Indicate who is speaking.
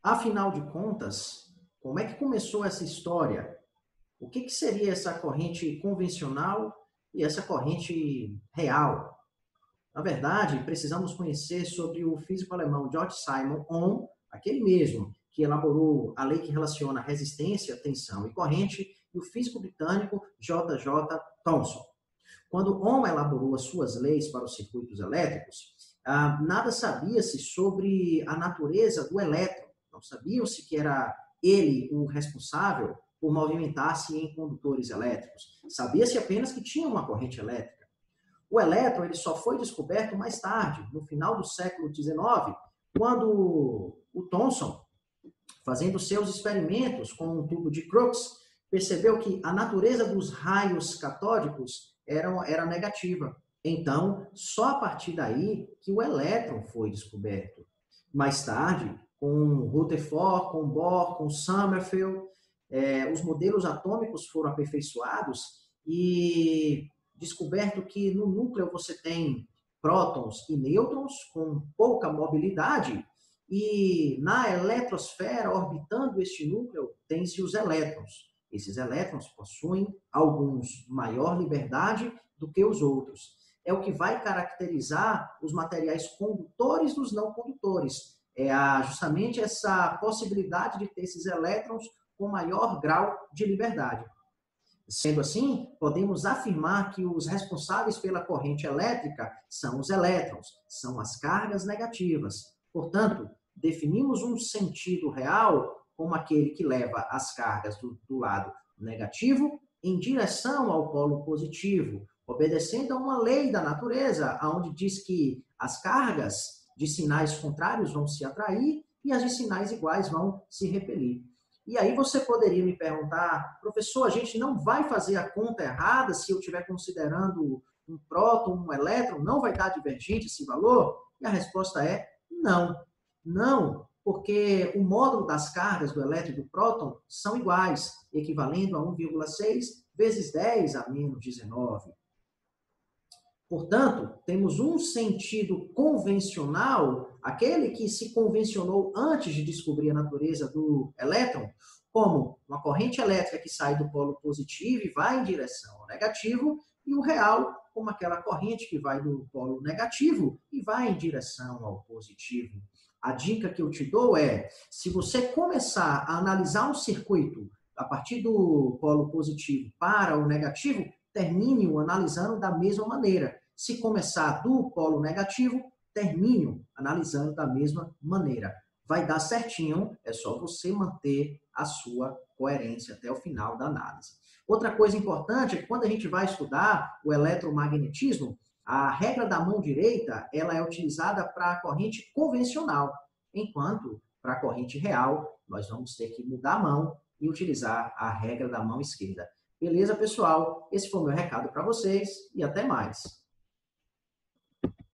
Speaker 1: Afinal de contas, como é que começou essa história? O que seria essa corrente convencional e essa corrente real? Na verdade, precisamos conhecer sobre o físico alemão George Simon Ohm, aquele mesmo que elaborou a lei que relaciona resistência, tensão e corrente, e o físico britânico J. J. Thomson. Quando Ohm elaborou as suas leis para os circuitos elétricos, nada sabia-se sobre a natureza do elétron. Não sabiam-se que era ele o responsável por movimentar-se em condutores elétricos. Sabia-se apenas que tinha uma corrente elétrica. O elétron ele só foi descoberto mais tarde, no final do século XIX, quando o Thomson, fazendo seus experimentos com um tubo de Crookes, percebeu que a natureza dos raios catódicos era negativa. Então, só a partir daí que o elétron foi descoberto. Mais tarde, com Rutherford, com Bohr, com Sommerfeld, os modelos atômicos foram aperfeiçoados e descoberto que no núcleo você tem prótons e nêutrons com pouca mobilidade e na eletrosfera, orbitando este núcleo, tem-se os elétrons. Esses elétrons possuem alguns maior liberdade do que os outros. É o que vai caracterizar os materiais condutores dos não condutores. Justamente essa possibilidade de ter esses elétrons com maior grau de liberdade. Sendo assim, podemos afirmar que os responsáveis pela corrente elétrica são os elétrons, são as cargas negativas. Portanto, definimos um sentido real como aquele que leva as cargas do lado negativo em direção ao polo positivo, obedecendo a uma lei da natureza, onde diz que as cargas de sinais contrários vão se atrair e as de sinais iguais vão se repelir. E aí você poderia me perguntar, professor, a gente não vai fazer a conta errada se eu estiver considerando um próton, um elétron, não vai estar divergente esse valor? E a resposta é não. Não, porque o módulo das cargas do elétron e do próton são iguais, equivalendo a 1,6 vezes 10 a menos 19. Portanto, temos um sentido convencional, aquele que se convencionou antes de descobrir a natureza do elétron, como uma corrente elétrica que sai do polo positivo e vai em direção ao negativo, e o real, como aquela corrente que vai do polo negativo e vai em direção ao positivo. A dica que eu te dou é, se você começar a analisar um circuito a partir do polo positivo para o negativo, termine-o analisando da mesma maneira. Se começar do polo negativo, termine analisando da mesma maneira. Vai dar certinho, é só você manter a sua coerência até o final da análise. Outra coisa importante é que quando a gente vai estudar o eletromagnetismo, a regra da mão direita ela é utilizada para a corrente convencional, enquanto para a corrente real nós vamos ter que mudar a mão e utilizar a regra da mão esquerda. Beleza, pessoal? Esse foi o meu recado para vocês e até mais.